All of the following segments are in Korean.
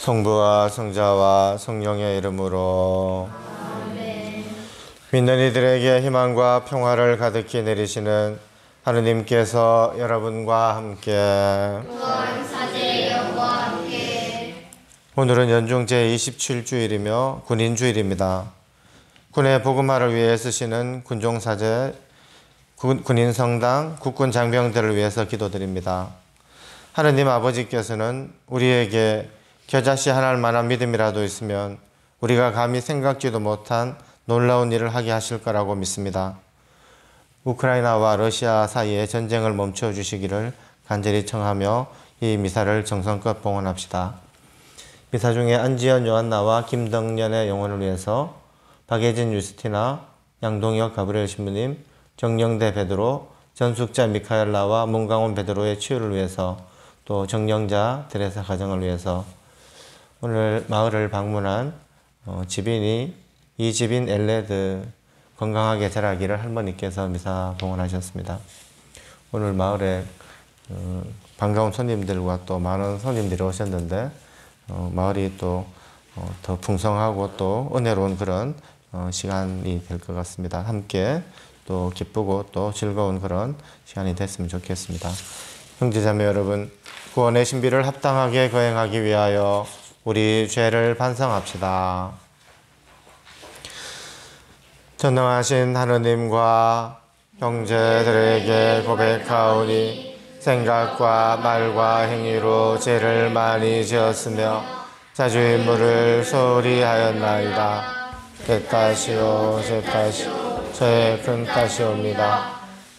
성부와 성자와 성령의 이름으로 아멘. 믿는 이들에게 희망과 평화를 가득히 내리시는 하느님께서 여러분과 함께 또한 사제의 영과 함께 오늘은 연중 제27주일이며 군인주일입니다. 군의 복음화를 위해 쓰시는 군종사제, 군인성당, 국군 장병들을 위해서 기도드립니다. 하느님 아버지께서는 우리에게 겨자씨 하나할 만한 믿음이라도 있으면 우리가 감히 생각지도 못한 놀라운 일을 하게 하실 거라고 믿습니다. 우크라이나와 러시아 사이의 전쟁을 멈춰주시기를 간절히 청하며 이 미사를 정성껏 봉헌합시다. 미사 중에 안지연 요한나와 김덕년의 영혼을 위해서 박예진 유스티나, 양동혁 가브리엘 신부님, 정영대 베드로, 전숙자 미카엘라와 문강원 베드로의 치유를 위해서, 또 정영자 드레사 가정을 위해서, 오늘 마을을 방문한 지빈이 이지빈 엘레드 건강하게 자라기를 할머니께서 미사 봉헌하셨습니다. 오늘 마을에 반가운 손님들과 또 많은 손님들이 오셨는데 마을이 또 더 풍성하고 또 은혜로운 그런 시간이 될 것 같습니다. 함께 또 기쁘고 또 즐거운 그런 시간이 됐으면 좋겠습니다. 형제자매 여러분, 구원의 신비를 합당하게 거행하기 위하여 우리 죄를 반성합시다. 전능하신 하느님과 형제들에게 고백하오니 생각과 말과 행위로 죄를 많이 지었으며 자주인물을 소홀히 하였나이다. 제 탓이요 제 탓이요 저의 큰 탓이옵니다.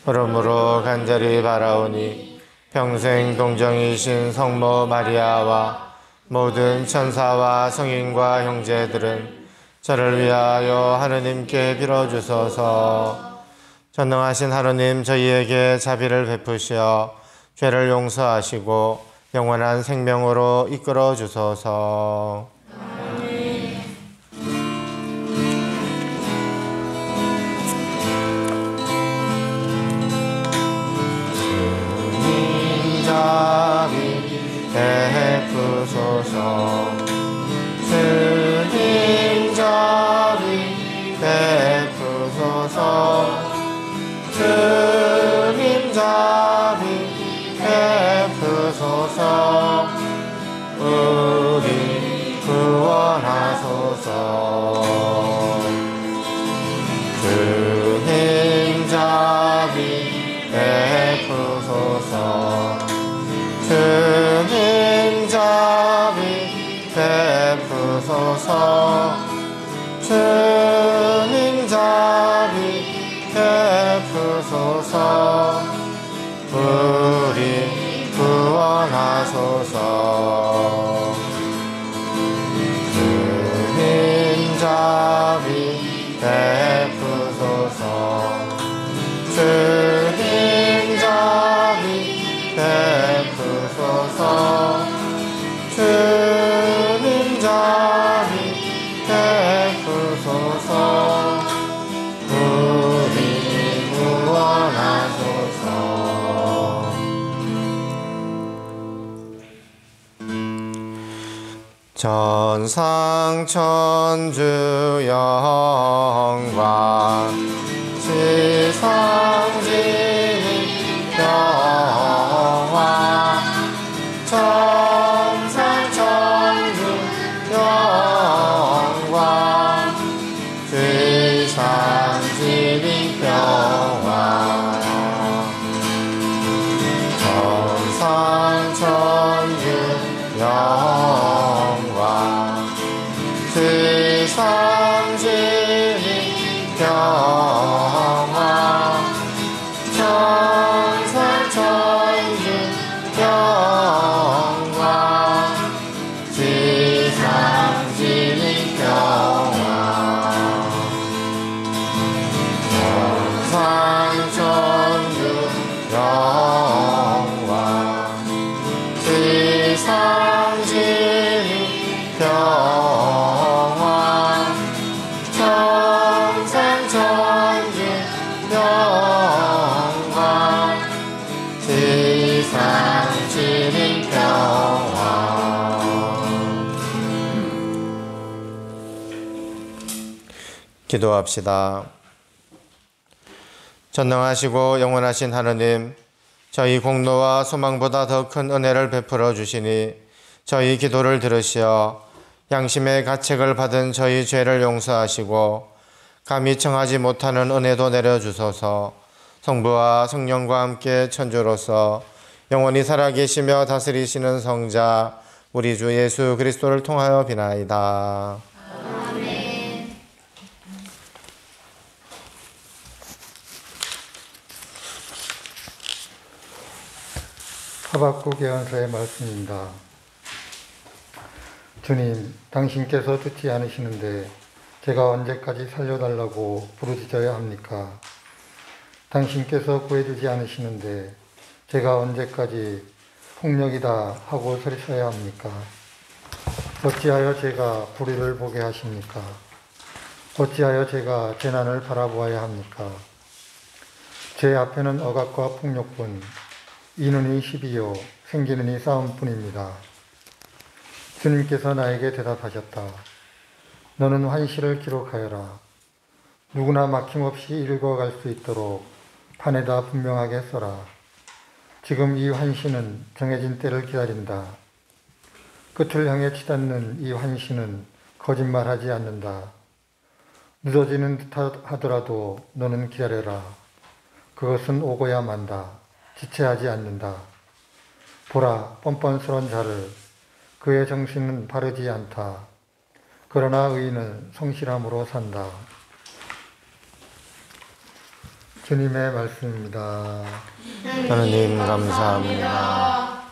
그러므로 간절히 바라오니 평생 동정이신 성모 마리아와 모든 천사와 성인과 형제들은 저를 위하여 하느님께 빌어주소서. 전능하신 하느님, 저희에게 자비를 베푸시어 죄를 용서하시고 영원한 생명으로 이끌어 주소서. 아멘. 주님 자비 베푸소서. 주님 자비 베푸소서. 주님 자비 베푸소서. 우리 구원하소서. 주님 자비 베푸소서. 주님 자비 베푸소서. 주님 자비 베푸소서. 우리 구원하소서. 주님 자비 베푸소서. 주님 자비 베푸소서. 주님 자비 베푸소서. 우리 구원하소서. 천상 천주 영광 지상 지위 영광 천상 천주 영원 천상천주 영광 지상 주님 평화. 기도합시다. 전능하시고 영원하신 하느님, 저희 공로와 소망보다 더 큰 은혜를 베풀어 주시니 저희 기도를 들으시어 양심의 가책을 받은 저희 죄를 용서하시고 감히 청하지 못하는 은혜도 내려주소서. 성부와 성령과 함께 천주로서 영원히 살아계시며 다스리시는 성자 우리 주 예수 그리스도를 통하여 비나이다. 아멘. 하박국 예언서의 말씀입니다. 주님, 당신께서 듣지 않으시는데 제가 언제까지 살려달라고 부르짖어야 합니까? 당신께서 구해주지 않으시는데 제가 언제까지 폭력이다 하고 소리쳐야 합니까? 어찌하여 제가 불의를 보게 하십니까? 어찌하여 제가 재난을 바라보아야 합니까? 제 앞에는 억압과 폭력뿐, 이눈이 시비요 생기는 이 싸움뿐입니다. 주님께서 나에게 대답하셨다. 너는 환시를 기록하여라. 누구나 막힘없이 읽어갈 수 있도록 판에다 분명하게 써라. 지금 이 환시는 정해진 때를 기다린다. 끝을 향해 치닫는 이 환시는 거짓말하지 않는다. 늦어지는 듯 하더라도 너는 기다려라. 그것은 오고야 만다. 지체하지 않는다. 보라, 뻔뻔스러운 자를, 그의 정신은 바르지 않다. 그러나 의인은 성실함으로 산다. 주님의 말씀입니다. 하느님 감사합니다.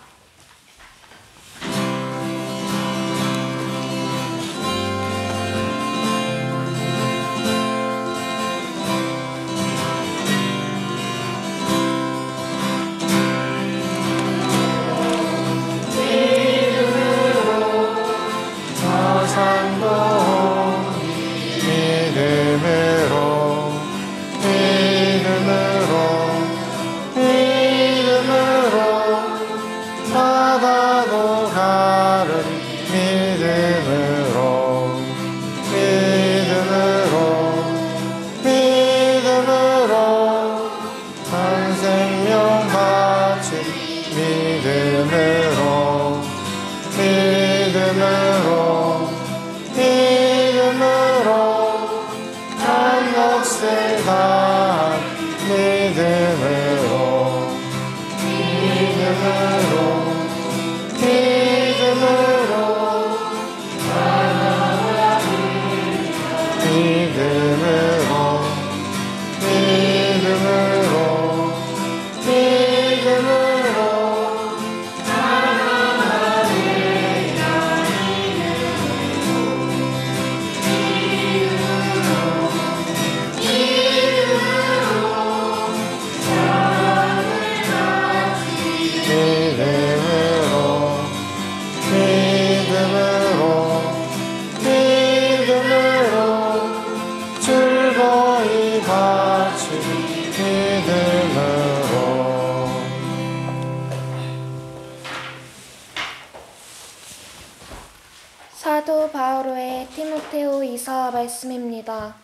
사도 바오로의 디모데후서 말씀입니다.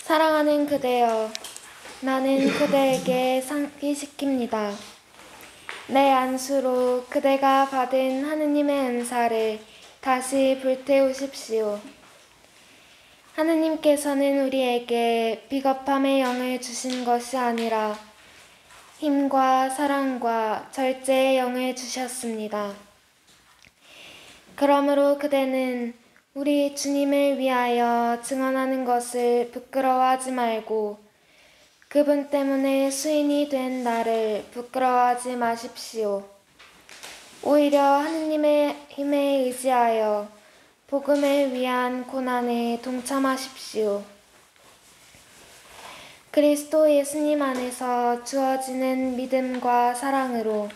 사랑하는 그대여, 나는 그대에게 상기시킵니다. 내 안수로 그대가 받은 하느님의 은사를 다시 불태우십시오. 하느님께서는 우리에게 비겁함의 영을 주신 것이 아니라 힘과 사랑과 절제의 영을 주셨습니다. 그러므로 그대는 우리 주님을 위하여 증언하는 것을 부끄러워하지 말고 그분 때문에 수인이 된 나를 부끄러워하지 마십시오. 오히려 하느님의 힘에 의지하여 복음을 위한 고난에 동참하십시오. 그리스도 예수님 안에서 주어지는 믿음과 사랑으로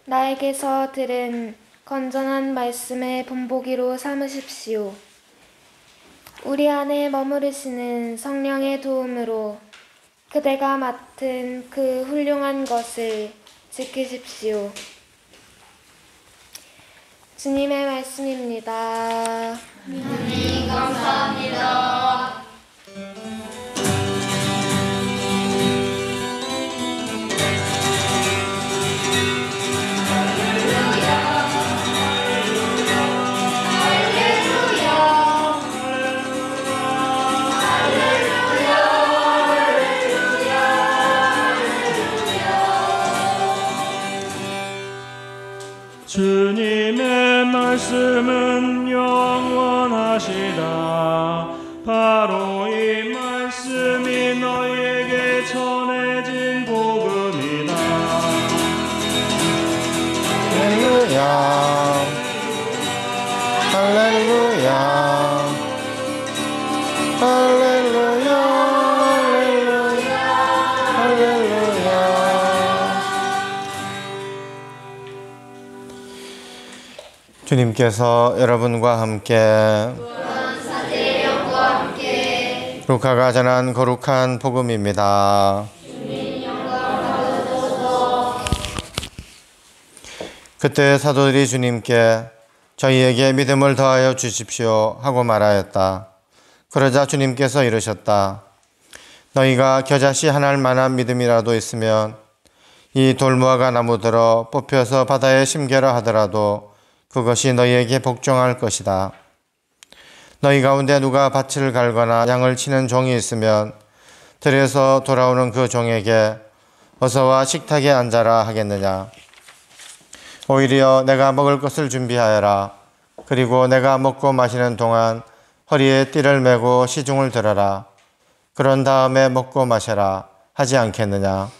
나에게서 들은 건전한 말씀의 본보기로 삼으십시오. 우리 안에 머무르시는 성령의 도움으로 그대가 맡은 그 훌륭한 것을 지키십시오. 주님의 말씀입니다. 주님 감사합니다. 주님의 말씀은 영원하시다. 바로 이 말씀이 너희에게 전해진 복음이다. 할렐루야. 할렐루야. 할렐루야. 할렐루야. 할렐루야. 주님께서 여러분과 함께 루카가 전한 거룩한 복음입니다. 그때 사도들이 주님께 저희에게 믿음을 더하여 주십시오 하고 말하였다. 그러자 주님께서 이르셨다. 너희가 겨자씨 한 알만한 믿음이라도 있으면 이 돌무화과 나무들어 뽑혀서 바다에 심겨라 하더라도 그것이 너희에게 복종할 것이다. 너희 가운데 누가 밭을 갈거나 양을 치는 종이 있으면 들에서 돌아오는 그 종에게 어서 와 식탁에 앉아라 하겠느냐. 오히려 내가 먹을 것을 준비하여라. 그리고 내가 먹고 마시는 동안 허리에 띠를 메고 시중을 들어라. 그런 다음에 먹고 마셔라 하지 않겠느냐.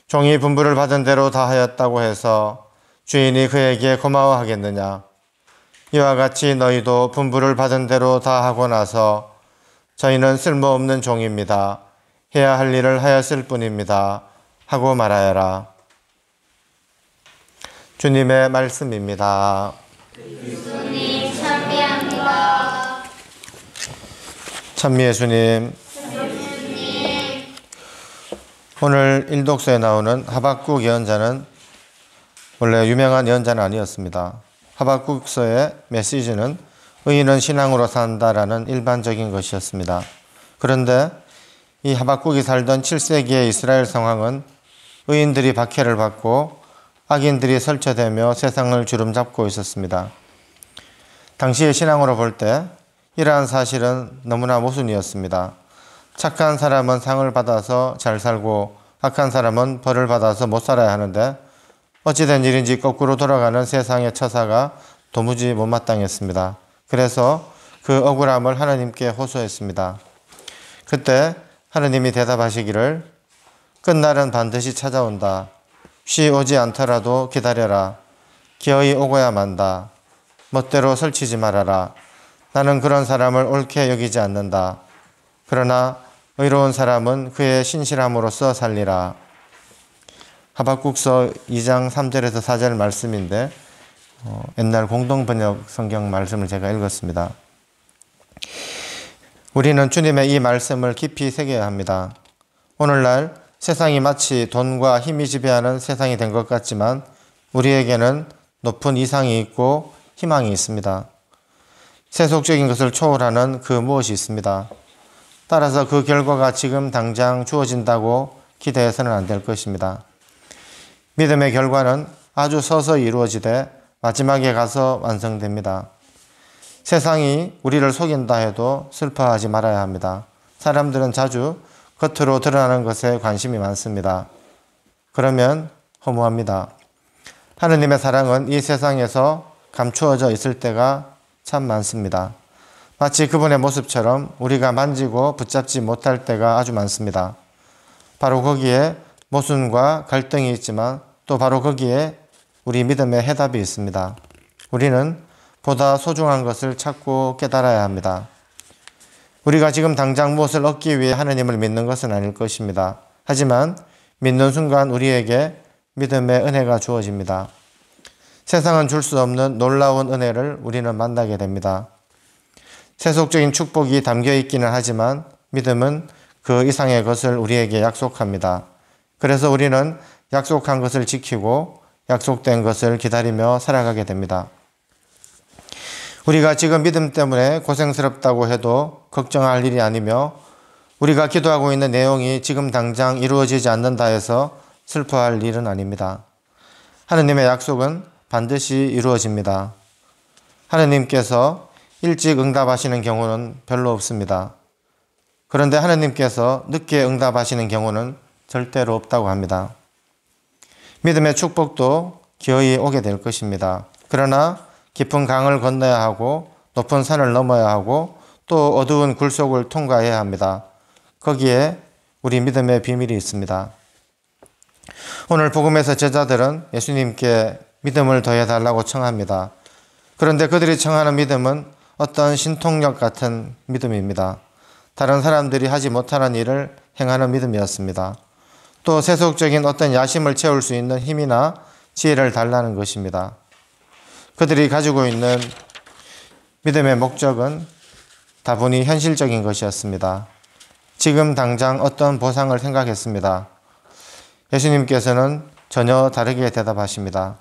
종이 분부를 받은 대로 다 하였다고 해서 주인이 그에게 고마워하겠느냐. 이와 같이 너희도 분부를 받은 대로 다 하고 나서 저희는 쓸모없는 종입니다. 해야 할 일을 하였을 뿐입니다. 하고 말하여라. 주님의 말씀입니다. 주님 찬미합니다. 찬미의 주님. 오늘 일독서에 나오는 하박국 예언자는 원래 유명한 예언자는 아니었습니다. 하박국서의 메시지는 의인은 신앙으로 산다라는 일반적인 것이었습니다. 그런데 이 하박국이 살던 7세기의 이스라엘 상황은 의인들이 박해를 받고 악인들이 설쳐대며 세상을 주름잡고 있었습니다. 당시의 신앙으로 볼 때 이러한 사실은 너무나 모순이었습니다. 착한 사람은 상을 받아서 잘 살고 악한 사람은 벌을 받아서 못 살아야 하는데 어찌된 일인지 거꾸로 돌아가는 세상의 처사가 도무지 못마땅했습니다. 그래서 그 억울함을 하나님께 호소했습니다. 그때 하나님이 대답하시기를 끝날은 반드시 찾아온다. 쉬 오지 않더라도 기다려라. 기어이 오고야 만다. 멋대로 설치지 말아라. 나는 그런 사람을 옳게 여기지 않는다. 그러나 의로운 사람은 그의 신실함으로써 살리라. 하박국서 2장 3절에서 4절 말씀인데 옛날 공동번역 성경 말씀을 제가 읽었습니다. 우리는 주님의 이 말씀을 깊이 새겨야 합니다. 오늘날 세상이 마치 돈과 힘이 지배하는 세상이 된 것 같지만 우리에게는 높은 이상이 있고 희망이 있습니다. 세속적인 것을 초월하는 그 무엇이 있습니다. 따라서 그 결과가 지금 당장 주어진다고 기대해서는 안 될 것입니다. 믿음의 결과는 아주 서서히 이루어지되 마지막에 가서 완성됩니다. 세상이 우리를 속인다 해도 슬퍼하지 말아야 합니다. 사람들은 자주 겉으로 드러나는 것에 관심이 많습니다. 그러면 허무합니다. 하느님의 사랑은 이 세상에서 감추어져 있을 때가 참 많습니다. 마치 그분의 모습처럼 우리가 만지고 붙잡지 못할 때가 아주 많습니다. 바로 거기에 모순과 갈등이 있지만 또 바로 거기에 우리 믿음의 해답이 있습니다. 우리는 보다 소중한 것을 찾고 깨달아야 합니다. 우리가 지금 당장 무엇을 얻기 위해 하느님을 믿는 것은 아닐 것입니다. 하지만 믿는 순간 우리에게 믿음의 은혜가 주어집니다. 세상은 줄 수 없는 놀라운 은혜를 우리는 만나게 됩니다. 세속적인 축복이 담겨 있기는 하지만 믿음은 그 이상의 것을 우리에게 약속합니다. 그래서 우리는 약속한 것을 지키고 약속된 것을 기다리며 살아가게 됩니다. 우리가 지금 믿음 때문에 고생스럽다고 해도 걱정할 일이 아니며 우리가 기도하고 있는 내용이 지금 당장 이루어지지 않는다 해서 슬퍼할 일은 아닙니다. 하느님의 약속은 반드시 이루어집니다. 하느님께서 일찍 응답하시는 경우는 별로 없습니다. 그런데 하느님께서 늦게 응답하시는 경우는 절대로 없다고 합니다. 믿음의 축복도 기어이 오게 될 것입니다. 그러나 깊은 강을 건너야 하고 높은 산을 넘어야 하고 또 어두운 굴 속을 통과해야 합니다. 거기에 우리 믿음의 비밀이 있습니다. 오늘 복음에서 제자들은 예수님께 믿음을 더해달라고 청합니다. 그런데 그들이 청하는 믿음은 어떤 신통력 같은 믿음입니다. 다른 사람들이 하지 못하는 일을 행하는 믿음이었습니다. 또 세속적인 어떤 야심을 채울 수 있는 힘이나 지혜를 달라는 것입니다. 그들이 가지고 있는 믿음의 목적은 다분히 현실적인 것이었습니다. 지금 당장 어떤 보상을 생각했습니다. 예수님께서는 전혀 다르게 대답하십니다.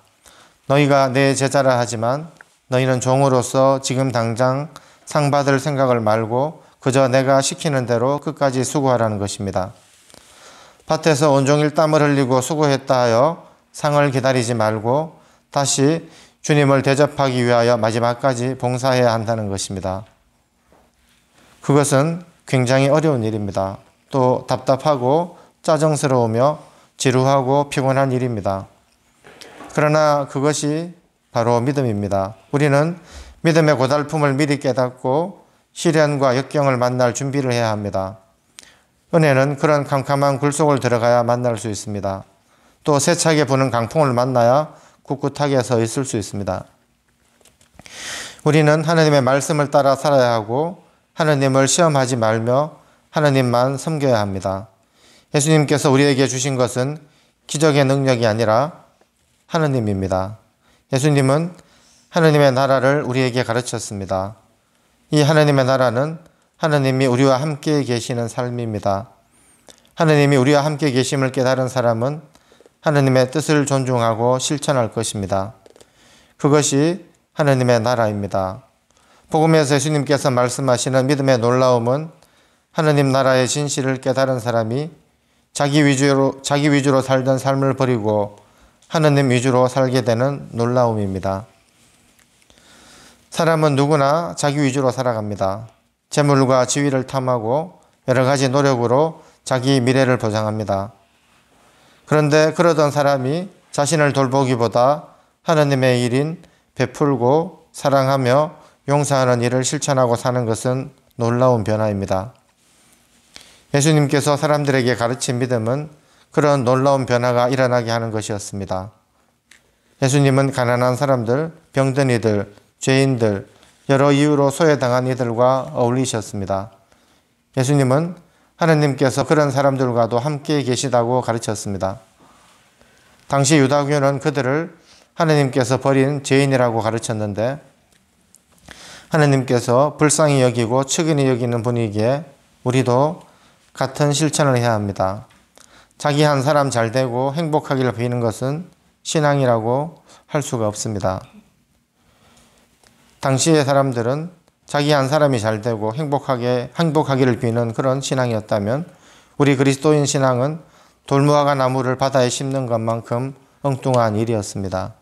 너희가 내 제자라 하지만 너희는 종으로서 지금 당장 상 받을 생각을 말고 그저 내가 시키는 대로 끝까지 수고하라는 것입니다. 밭에서 온종일 땀을 흘리고 수고했다 하여 상을 기다리지 말고 다시 주님을 대접하기 위하여 마지막까지 봉사해야 한다는 것입니다. 그것은 굉장히 어려운 일입니다. 또 답답하고 짜증스러우며 지루하고 피곤한 일입니다. 그러나 그것이 바로 믿음입니다. 우리는 믿음의 고달픔을 미리 깨닫고 시련과 역경을 만날 준비를 해야 합니다. 은혜는 그런 캄캄한 굴 속을 들어가야 만날 수 있습니다. 또 세차게 부는 강풍을 만나야 꿋꿋하게 서 있을 수 있습니다. 우리는 하나님의 말씀을 따라 살아야 하고 하나님을 시험하지 말며 하나님만 섬겨야 합니다. 예수님께서 우리에게 주신 것은 기적의 능력이 아니라 하나님입니다. 예수님은 하나님의 나라를 우리에게 가르쳤습니다. 이 하나님의 나라는 하나님이 우리와 함께 계시는 삶입니다. 하나님이 우리와 함께 계심을 깨달은 사람은 하나님의 뜻을 존중하고 실천할 것입니다. 그것이 하나님의 나라입니다. 복음에서 예수님께서 말씀하시는 믿음의 놀라움은 하나님 나라의 진실을 깨달은 사람이 자기 위주로 살던 삶을 버리고 하나님 위주로 살게 되는 놀라움입니다. 사람은 누구나 자기 위주로 살아갑니다. 재물과 지위를 탐하고 여러 가지 노력으로 자기 미래를 보장합니다. 그런데 그러던 사람이 자신을 돌보기보다 하나님의 일인 베풀고 사랑하며 용서하는 일을 실천하고 사는 것은 놀라운 변화입니다. 예수님께서 사람들에게 가르친 믿음은 그런 놀라운 변화가 일어나게 하는 것이었습니다. 예수님은 가난한 사람들, 병든 이들, 죄인들, 여러 이유로 소외당한 이들과 어울리셨습니다. 예수님은 하나님께서 그런 사람들과도 함께 계시다고 가르쳤습니다. 당시 유다교는 그들을 하나님께서 버린 죄인이라고 가르쳤는데 하나님께서 불쌍히 여기고 측은히 여기는 분위기에 우리도 같은 실천을 해야 합니다. 자기 한 사람 잘 되고 행복하기를 비는 것은 신앙이라고 할 수가 없습니다. 당시의 사람들은 자기 한 사람이 잘 되고 행복하기를 비는 그런 신앙이었다면 우리 그리스도인 신앙은 돌무화과 나무를 바다에 심는 것만큼 엉뚱한 일이었습니다.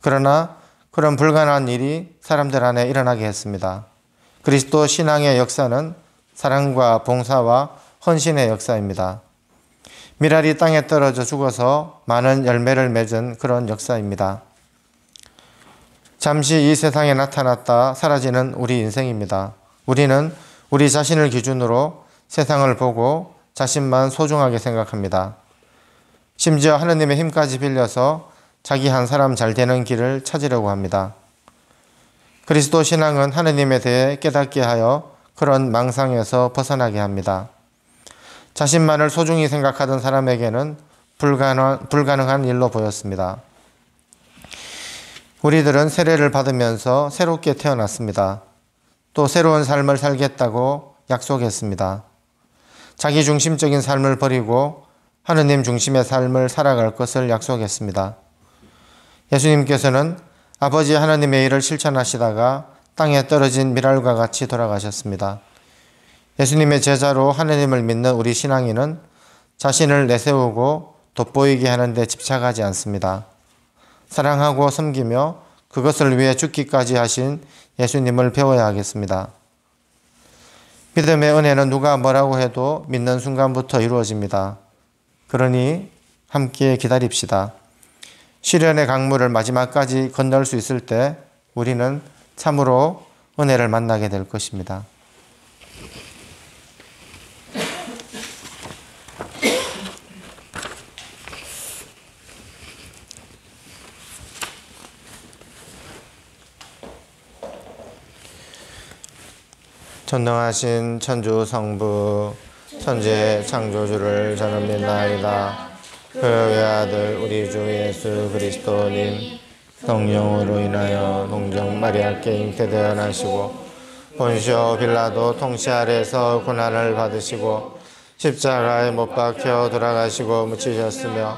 그러나 그런 불가능한 일이 사람들 안에 일어나게 했습니다. 그리스도 신앙의 역사는 사랑과 봉사와 헌신의 역사입니다. 미랄이 땅에 떨어져 죽어서 많은 열매를 맺은 그런 역사입니다. 잠시 이 세상에 나타났다 사라지는 우리 인생입니다. 우리는 우리 자신을 기준으로 세상을 보고 자신만 소중하게 생각합니다. 심지어 하느님의 힘까지 빌려서 자기 한 사람 잘 되는 길을 찾으려고 합니다. 그리스도 신앙은 하느님에 대해 깨닫게 하여 그런 망상에서 벗어나게 합니다. 자신만을 소중히 생각하던 사람에게는 불가능한 일로 보였습니다. 우리들은 세례를 받으면서 새롭게 태어났습니다. 또 새로운 삶을 살겠다고 약속했습니다. 자기 중심적인 삶을 버리고 하느님 중심의 삶을 살아갈 것을 약속했습니다. 예수님께서는 아버지 하나님의 일을 실천하시다가 땅에 떨어진 밀알과 같이 돌아가셨습니다. 예수님의 제자로 하느님을 믿는 우리 신앙인은 자신을 내세우고 돋보이게 하는 데 집착하지 않습니다. 사랑하고 섬기며 그것을 위해 죽기까지 하신 예수님을 배워야 하겠습니다. 믿음의 은혜는 누가 뭐라고 해도 믿는 순간부터 이루어집니다. 그러니 함께 기다립시다. 시련의 강물을 마지막까지 건널 수 있을 때 우리는 참으로 은혜를 만나게 될 것입니다. 전능하신 천주 성부 천지의 창조주를 저는 믿나이다. 그 외아들 우리 주 예수 그리스도님 성령으로 인하여 동정 마리아께 잉태되어 나시고 본시오 빌라도 통치 아래서 고난을 받으시고 십자가에 못 박혀 돌아가시고 묻히셨으며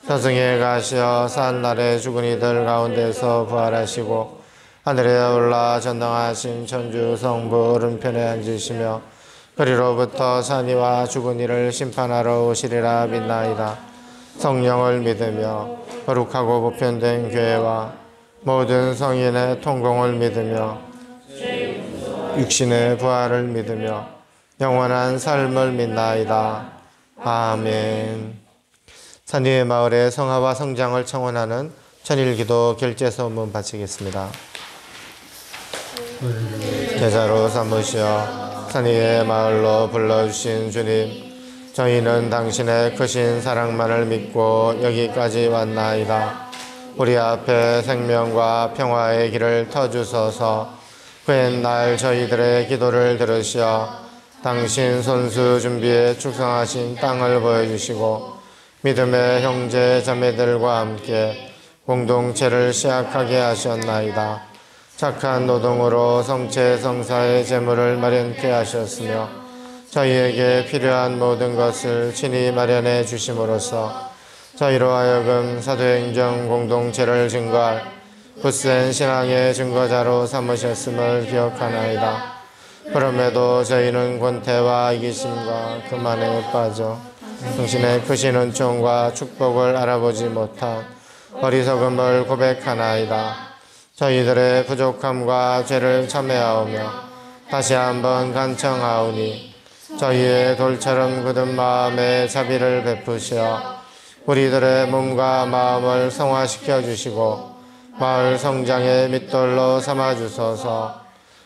저승에 가시어 사한날에 죽은 이들 가운데서 부활하시고 하늘에 올라 전능하신 천주 성부 오른편에 앉으시며 그리로부터 산이와 죽은 이를 심판하러 오시리라 믿나이다. 성령을 믿으며 거룩하고 보편된 교회와 모든 성인의 통공을 믿으며 육신의 부활을 믿으며 영원한 삶을 믿나이다. 아멘. 산위의 마을의 성화와 성장을 청원하는 천일기도 결제소문 바치겠습니다. 제자로 삼으시어 산위의 마을로 불러주신 주님, 저희는 당신의 크신 사랑만을 믿고 여기까지 왔나이다. 우리 앞에 생명과 평화의 길을 터주소서. 그 옛날 저희들의 기도를 들으시어 당신 손수 준비에 축성하신 땅을 보여주시고 믿음의 형제 자매들과 함께 공동체를 시작하게 하셨나이다. 착한 노동으로 성체 성사의 재물을 마련케 하셨으며 저희에게 필요한 모든 것을 친히 마련해 주심으로써 저희로 하여금 사도행정 공동체를 증거할 굳센 신앙의 증거자로 삼으셨음을 기억하나이다. 그럼에도 저희는 권태와 이기심과 교만에 빠져 당신의 크신 은총과 축복을 알아보지 못한 어리석음을 고백하나이다. 저희들의 부족함과 죄를 참회하오며 다시 한번 간청하오니 저희의 돌처럼 굳은 마음에 자비를 베푸시어 우리들의 몸과 마음을 성화시켜 주시고 마을 성장의 밑돌로 삼아 주소서.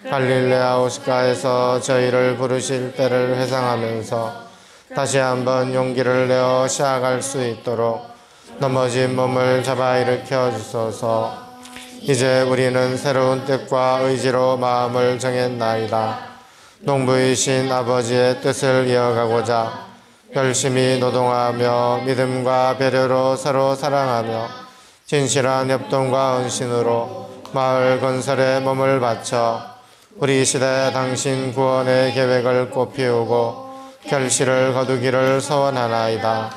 갈릴레아 오스가에서 저희를 부르실 때를 회상하면서 다시 한번 용기를 내어 시작할 수 있도록 넘어진 몸을 잡아 일으켜 주소서. 이제 우리는 새로운 뜻과 의지로 마음을 정했나이다. 농부이신 아버지의 뜻을 이어가고자 열심히 노동하며 믿음과 배려로 서로 사랑하며 진실한 협동과 헌신으로 마을 건설에 몸을 바쳐 우리 시대 당신 구원의 계획을 꽃피우고 결실을 거두기를 소원하나이다.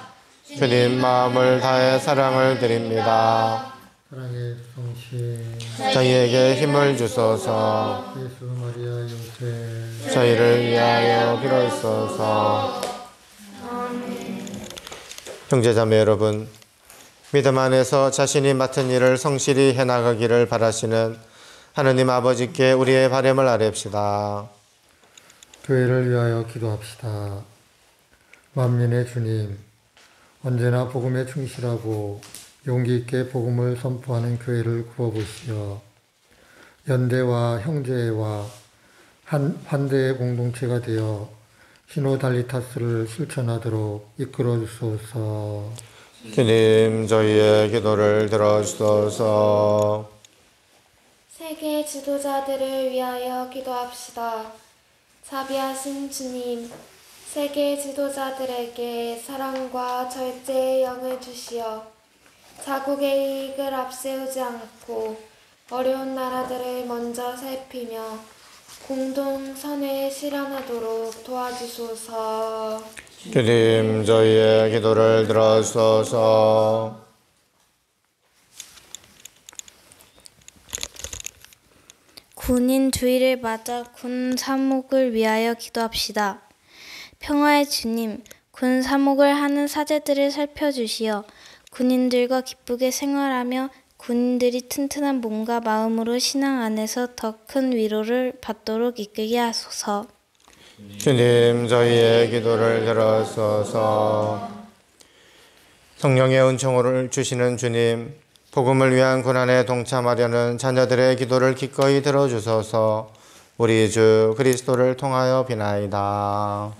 주님 마음을 다해 사랑을 드립니다. 사랑의 성신 저희에게 힘을 주소서. 예수 마리아 요셉 저희를 위하여 빌어주소서. 형제자매 여러분, 믿음 안에서 자신이 맡은 일을 성실히 해나가기를 바라시는 하느님 아버지께 우리의 바람을 아뢰옵시다. 교회를 위하여 기도합시다. 만민의 주님, 언제나 복음에 충실하고 용기 있게 복음을 선포하는 교회를 구워보시어 연대와 형제와 환대의 공동체가 되어 시노달리타스를 실천하도록 이끌어 주소서. 주님, 저희의 기도를 들어주소서. 세계 지도자들을 위하여 기도합시다. 자비하신 주님, 세계 지도자들에게 사랑과 절제의 영을 주시어 자국의 이익을 앞세우지 않고 어려운 나라들을 먼저 살피며 공동 선을 실현하도록 도와주소서. 주님 저희의 기도를 들어주소서. 군인 주의를 맞아 군 사목을 위하여 기도합시다. 평화의 주님, 군 사목을 하는 사제들을 살펴주시어 군인들과 기쁘게 생활하며 군인들이 튼튼한 몸과 마음으로 신앙 안에서 더 큰 위로를 받도록 이끌게 하소서. 주님 저희의 기도를 들어주소서. 성령의 은총을 주시는 주님, 복음을 위한 고난에 동참하려는 자녀들의 기도를 기꺼이 들어주소서. 우리 주 그리스도를 통하여 비나이다.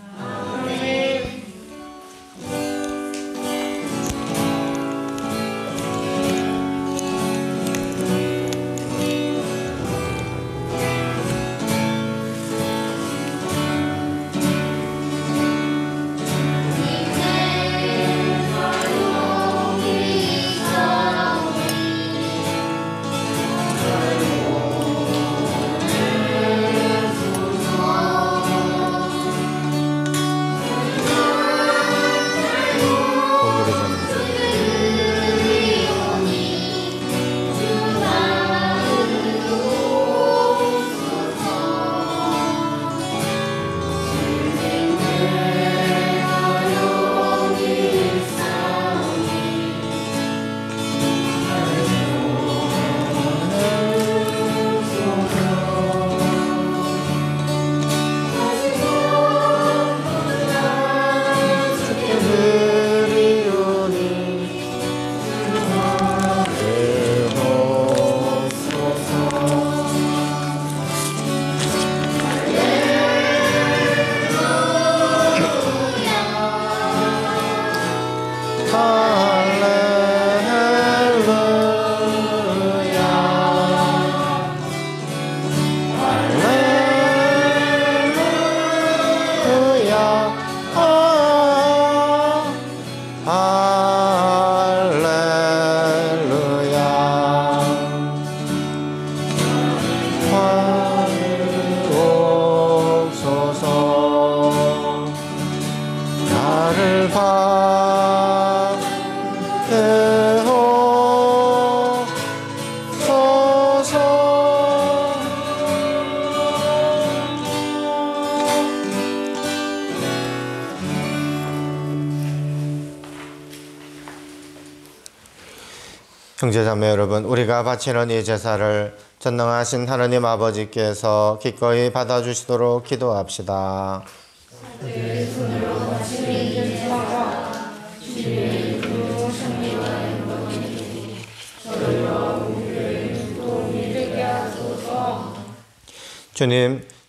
형제자매 여러분, 우리가 바치는 이 제사를 전능하신 하느님 아버지께서 기꺼이 받아주시도록 기도합시다.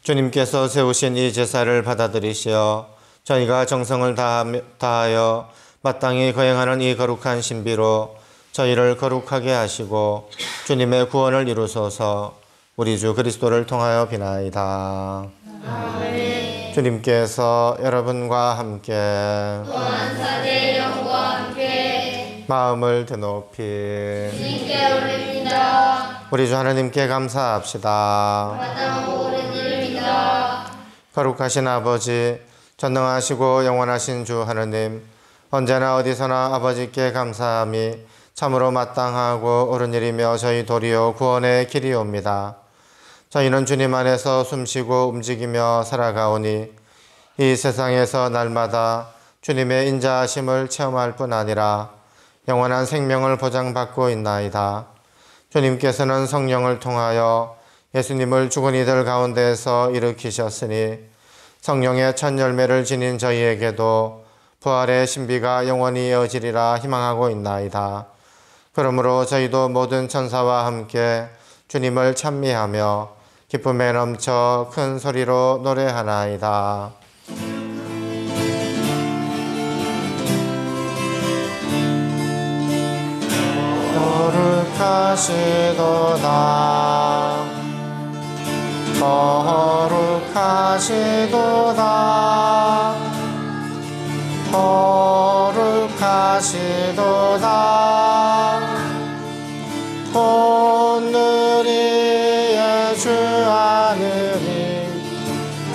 주님께서 세우신 이 제사를 받아들이시어 저희가 정성을 다하여 마땅히 거행하는 이 거룩한 신비로 저희를 거룩하게 하시고 주님의 구원을 이루소서. 우리 주 그리스도를 통하여 비나이다. 아멘. 주님께서 여러분과 함께 또한 사제의 영과 함께 마음을 드높이 주님께 올립니다. 우리 주 하나님께 감사합시다. 마땅하고 옳은 일입니다. 거룩하신 아버지, 전능하시고 영원하신 주 하나님, 언제나 어디서나 아버지께 감사함이 참으로 마땅하고 옳은 일이며 저희 도리어 구원의 길이옵니다. 저희는 주님 안에서 숨쉬고 움직이며 살아가오니 이 세상에서 날마다 주님의 인자하심을 체험할 뿐 아니라 영원한 생명을 보장받고 있나이다. 주님께서는 성령을 통하여 예수님을 죽은 이들 가운데에서 일으키셨으니 성령의 첫 열매를 지닌 저희에게도 부활의 신비가 영원히 이어지리라 희망하고 있나이다. 그러므로 저희도 모든 천사와 함께 주님을 찬미하며 기쁨에 넘쳐 큰 소리로 노래하나이다. 거룩하시도다 거룩하시도다 거룩하시도다 오늘이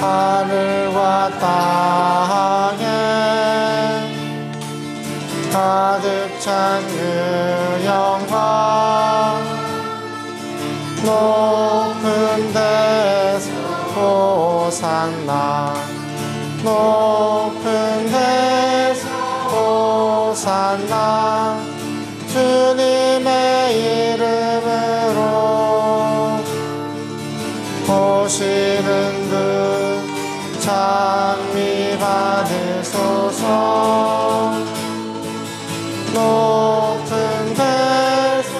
하늘과 땅에 가득 찬 그 영광 높은 데서 호산나 높은 데서 호산나 주님의 이름으로 오시는 분 찬미 받으소서 높은 데서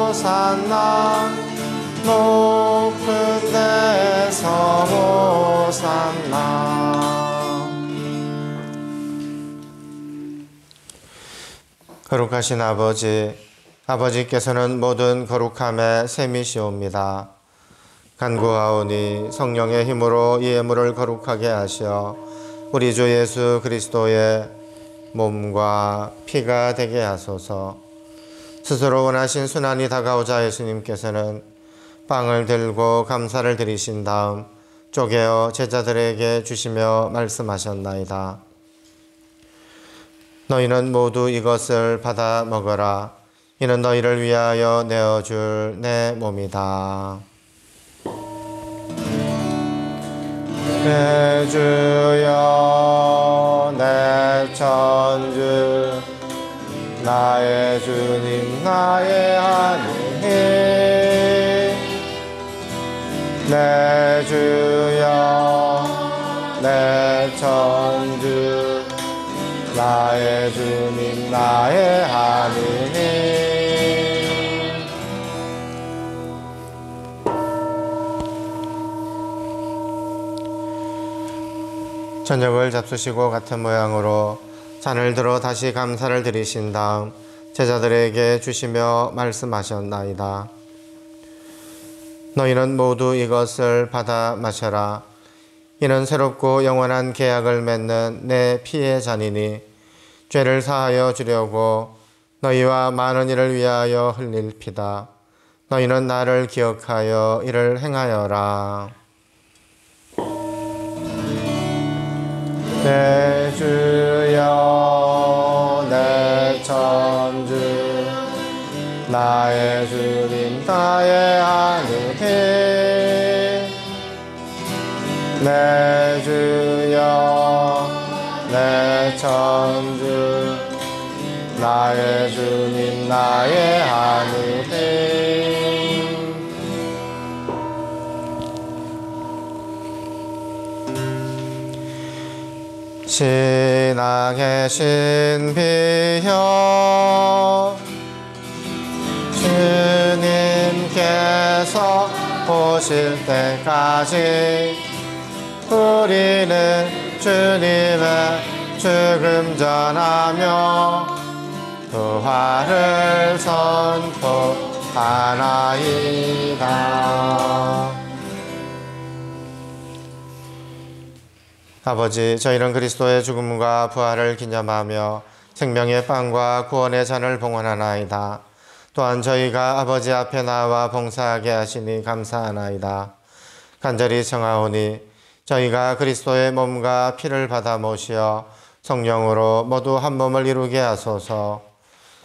호산나 높은 데서 호산나. 거룩하신 아버지께서는 모든 거룩함의 셈이시옵니다. 간구하오니 성령의 힘으로 이 예물을 거룩하게 하시어 우리 주 예수 그리스도의 몸과 피가 되게 하소서. 스스로 원하신 순환이 다가오자 예수님께서는 빵을 들고 감사를 드리신 다음 쪼개어 제자들에게 주시며 말씀하셨나이다. 너희는 모두 이것을 받아 먹어라. 이는 너희를 위하여 내어줄 내 몸이다. 내 주여 내 천주 나의 주님 나의 하느님 내 주여 내 천주 나의 주님 나의 하느님. 저녁을 잡수시고 같은 모양으로 잔을 들어 다시 감사를 드리신 다음 제자들에게 주시며 말씀하셨나이다. 너희는 모두 이것을 받아 마셔라. 이는 새롭고 영원한 계약을 맺는 내 피의 잔이니 죄를 사하여 주려고 너희와 많은 이를 위하여 흘릴 피다. 너희는 나를 기억하여 이를 행하여라. 내 주여 내 천주 나의 주님 나의 하느님 내 주여 내 천주 나의 주님 나의 하느님. 신앙의 신비여 주님께서 오실 때까지 우리는 주님의 죽음 전하며 부활을 선포하나이다. 아버지, 저희는 그리스도의 죽음과 부활을 기념하며 생명의 빵과 구원의 잔을 봉헌하나이다. 또한 저희가 아버지 앞에 나와 봉사하게 하시니 감사하나이다. 간절히 청하오니 저희가 그리스도의 몸과 피를 받아 모시어 성령으로 모두 한 몸을 이루게 하소서.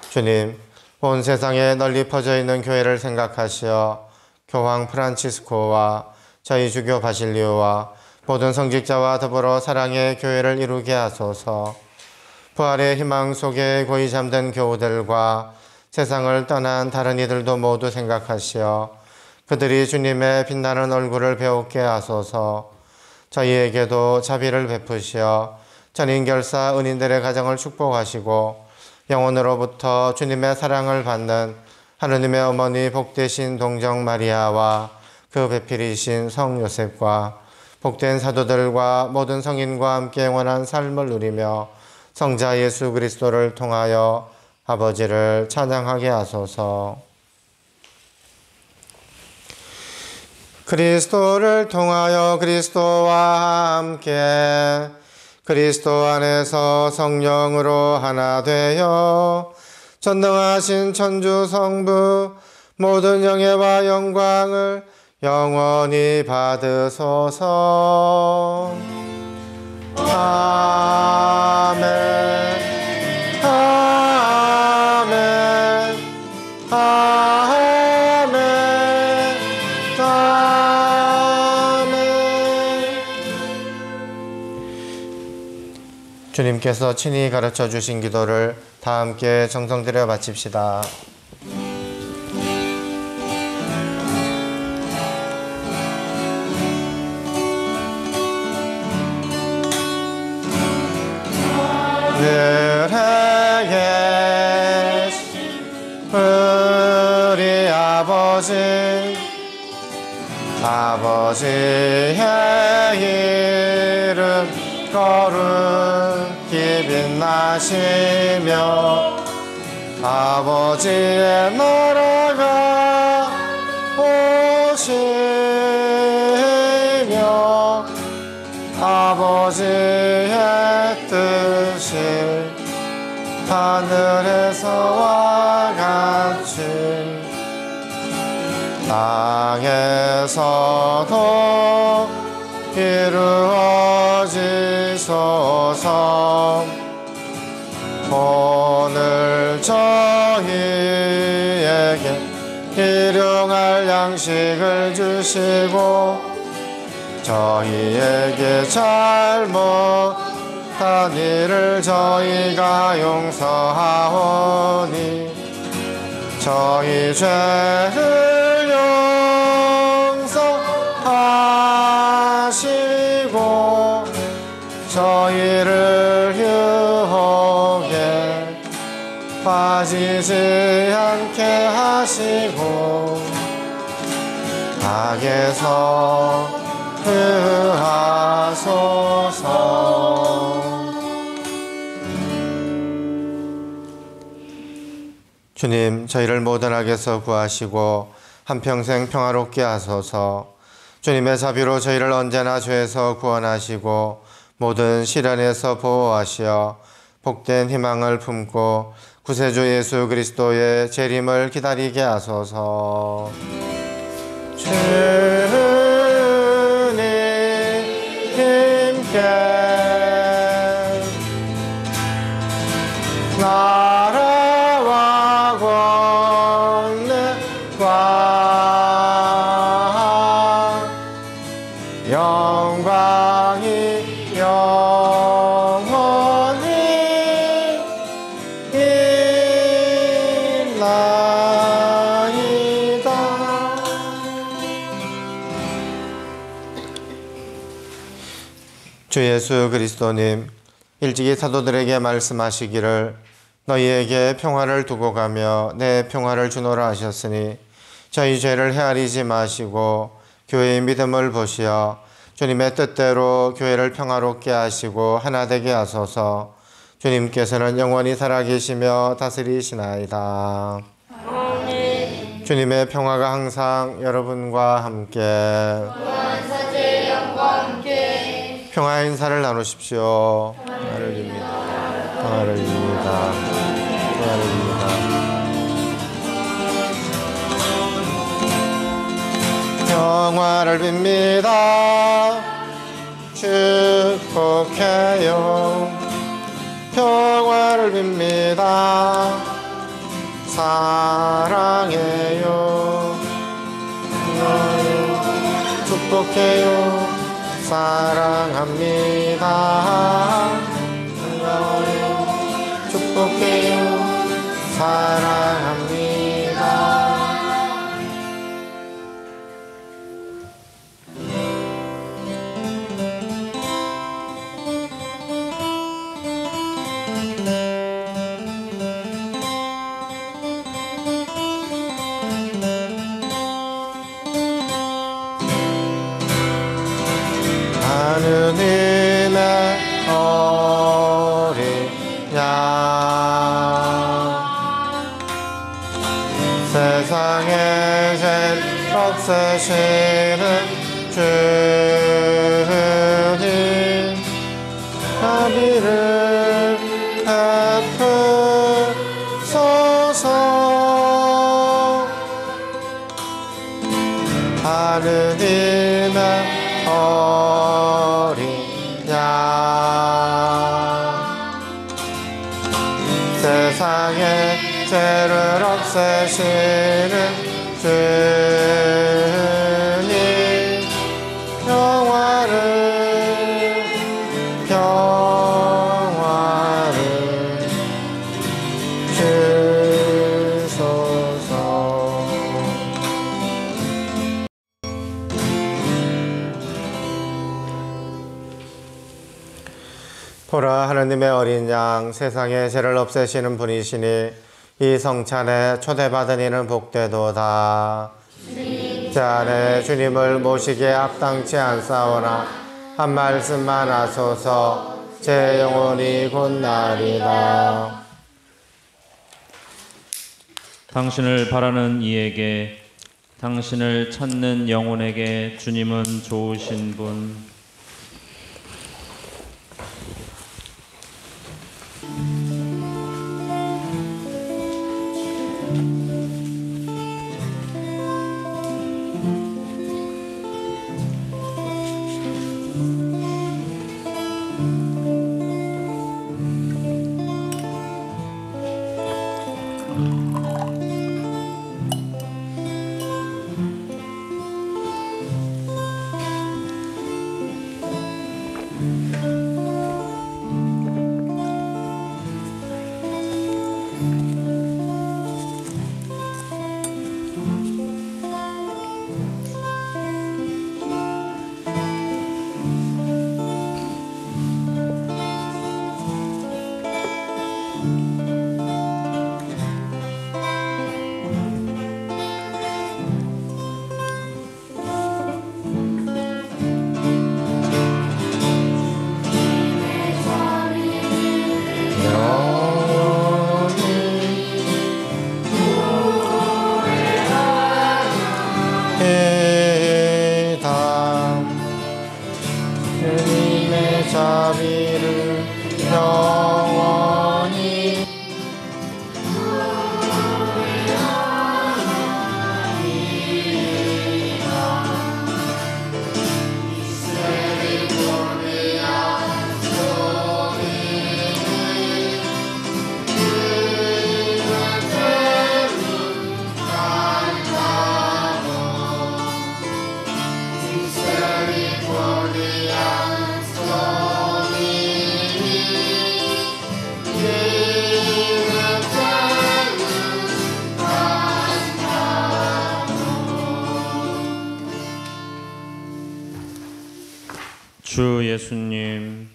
주님, 온 세상에 널리 퍼져 있는 교회를 생각하시어 교황 프란치스코와 저희 주교 바실리오와 모든 성직자와 더불어 사랑의 교회를 이루게 하소서. 부활의 희망 속에 고이 잠든 교우들과 세상을 떠난 다른 이들도 모두 생각하시어 그들이 주님의 빛나는 얼굴을 배우게 하소서. 저희에게도 자비를 베푸시어 전인결사 은인들의 가정을 축복하시고 영혼으로부터 주님의 사랑을 받는 하느님의 어머니 복되신 동정 마리아와 그 배필이신 성 요셉과 복된 사도들과 모든 성인과 함께 영원한 삶을 누리며 성자 예수 그리스도를 통하여 아버지를 찬양하게 하소서. 그리스도를 통하여 그리스도와 함께 그리스도 안에서 성령으로 하나 되어 전능하신 천주 성부 모든 영예와 영광을 영원히 받으소서. 아멘. 아멘. 아멘. 아멘. 주님께서 친히 가르쳐 주신 기도를 다 함께 정성들여 바칩시다. 들에 계신 우리 아버지의 이름 거룩히 빛나시며 아버지의 나라가 오시며 아버지의 뜻이 하늘에서와 같이 땅에서도 이루어지소서. 오늘 저희에게 일용할 양식을 주시고 저희에게 잘못한 일을 저희가 용서하오니 저희 죄를 용서하시고 저희를 유혹에 빠지지 않게 하시고 악에서 구하소서. 주님, 저희를 모든 악에서 구하시고 한평생 평화롭게 하소서. 주님의 자비로 저희를 언제나 죄에서 구원하시고 모든 시련에서 보호하시어 복된 희망을 품고 구세주 예수 그리스도의 재림을 기다리게 하소서. 주님께 나라와 권능과 영광이 영원히 있나이다. 주 예수 그리스도님, 일찍이 사도들에게 말씀하시기를 너희에게 평화를 두고 가며 내 평화를 주노라 하셨으니 저희 죄를 헤아리지 마시고 교회의 믿음을 보시어 주님의 뜻대로 교회를 평화롭게 하시고 하나 되게 하소서. 주님께서는 영원히 살아계시며 다스리시나이다. 아멘. 주님의 평화가 항상 여러분과 함께 사제 영과 함께 평화 인사를 나누십시오. 평화를 빕니다. 평화를 빕니다. 평화를 빕니다. 평화를 빕니다. 축복해요. 평화를 빕니다. 사랑해요. 축복해요. 사랑합니다. 축복해요. 사랑합니다. 하느님의 어린 양 세상에 죄 없으시는 주님 자비를 베푸소서. 하늘 어린 양 세상의 죄를 없애시는 주님 평화를 주소서. 보라, 하느님의 어린 양 세상의 죄를 없애시는 분이시니 이 성찬에 초대받은 이는 복되도다. 자 안에 주님을 모시기에 합당치 않사오나 한 말씀만 하소서. 제 영혼이 곧나리다. 당신을 바라는 이에게, 당신을 찾는 영혼에게 주님은 좋으신 분. 주님의 자비를 영원히 주 예수님,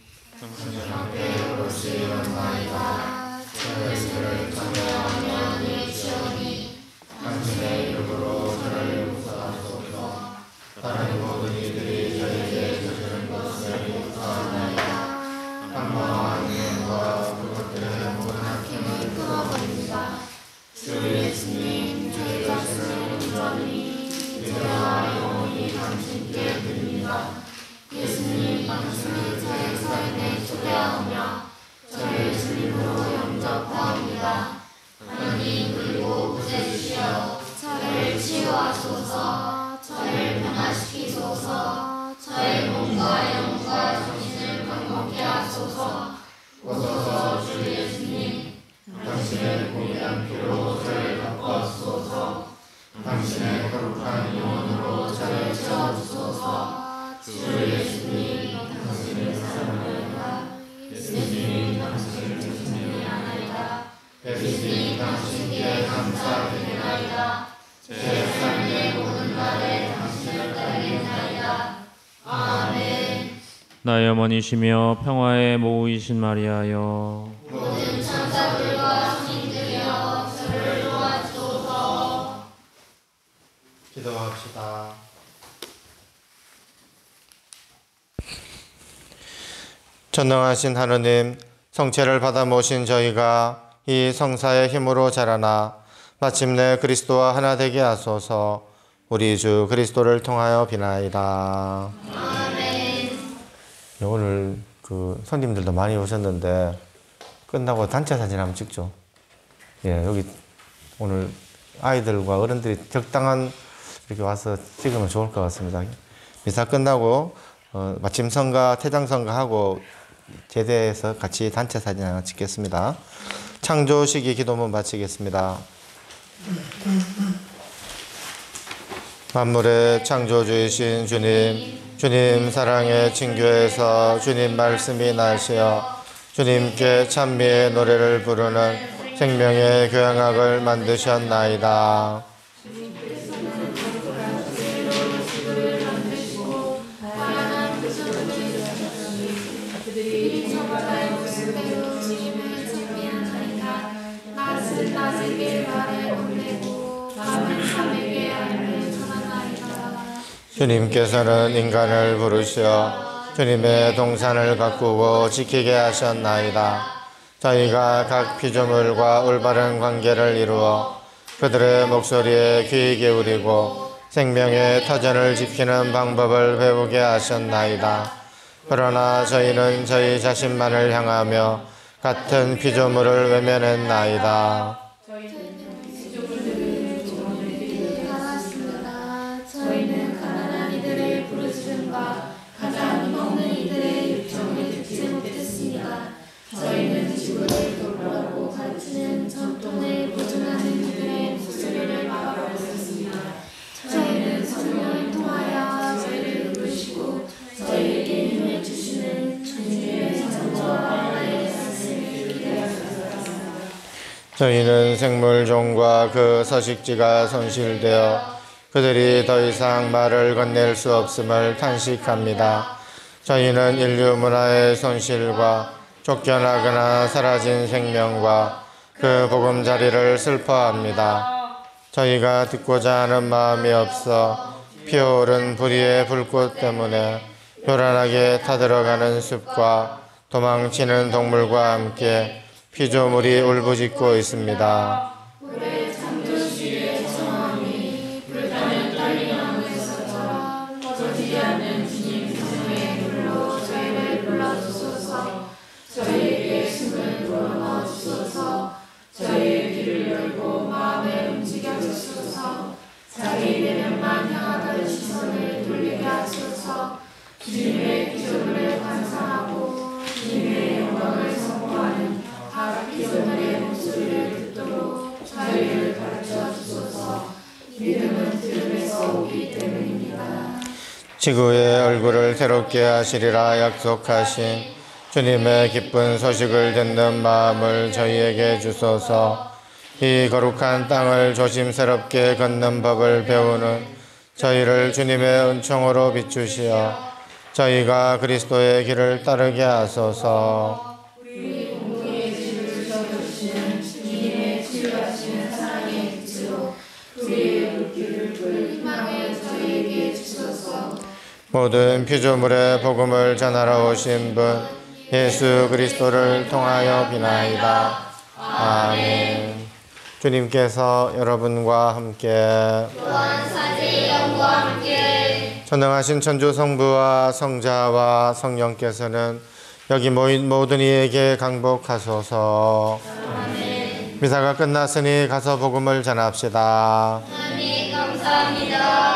나의 어머니시며 평화의 모우이신 마리아여, 모든 천사들과 성인들이여 저를 도와주소서. 기도합시다. 전능하신 하느님, 성체를 받아 모신 저희가 이 성사의 힘으로 자라나 마침내 그리스도와 하나 되게 하소서. 우리 주 그리스도를 통하여 비나이다. 아멘. 오늘 손님들도 많이 오셨는데 끝나고 단체 사진 한번 찍죠. 예, 여기 오늘 아이들과 어른들이 적당한 이렇게 와서 찍으면 좋을 것 같습니다. 미사 끝나고 마침 성가, 퇴장 성가하고 제대해서 같이 단체 사진 하나 찍겠습니다. 창조 시기 기도문 바치겠습니다. 만물의 창조주이신 주님, 주님 사랑의 친교에서 주님 말씀이 나시어 주님께 찬미의 노래를 부르는 생명의 교향악을 만드셨나이다. 주님께서는 인간을 부르시어 주님의 동산을 가꾸고 지키게 하셨나이다. 저희가 각 피조물과 올바른 관계를 이루어 그들의 목소리에 귀 기울이고 생명의 터전을 지키는 방법을 배우게 하셨나이다. 그러나 저희는 저희 자신만을 향하며 같은 피조물을 외면했나이다. 저희는 가난한 이들의 부르짖음과 가장 먹는 이들의 요청을 듣지 못했습니다. 저희는 지구를 돌보라고 가르치는 전통을 보존하는 이들의 목소리를 막아버렸습니다. 저희는 성령을 통하여 저희를 부르시고 저희에게 힘을 주시는 주님의 창조와 하나의 말씀을 기대하였습니다. 저희는 생물종과 그 서식지가 손실되어 그들이 더 이상 말을 건넬 수 없음을 탄식합니다. 저희는 인류 문화의 손실과 쫓겨나거나 사라진 생명과 그 보금자리를 슬퍼합니다. 저희가 듣고자 하는 마음이 없어 피어오른 불의의 불꽃 때문에 요란하게 타들어가는 숲과 도망치는 동물과 함께 피조물이 울부짖고 있습니다. 지구의 얼굴을 새롭게 하시리라 약속하신 주님의 기쁜 소식을 듣는 마음을 저희에게 주소서. 이 거룩한 땅을 조심스럽게 걷는 법을 배우는 저희를 주님의 은총으로 비추시어 저희가 그리스도의 길을 따르게 하소서. 모든 피조물의 복음을 전하러 오신 분 예수 그리스도를 통하여 비나이다. 아멘. 주님께서 여러분과 함께 전능하신 천주 성부와 성자와 성령께서는 여기 모인 모든 이에게 강복하소서. 아멘. 미사가 끝났으니 가서 복음을 전합시다. 하나님 감사합니다.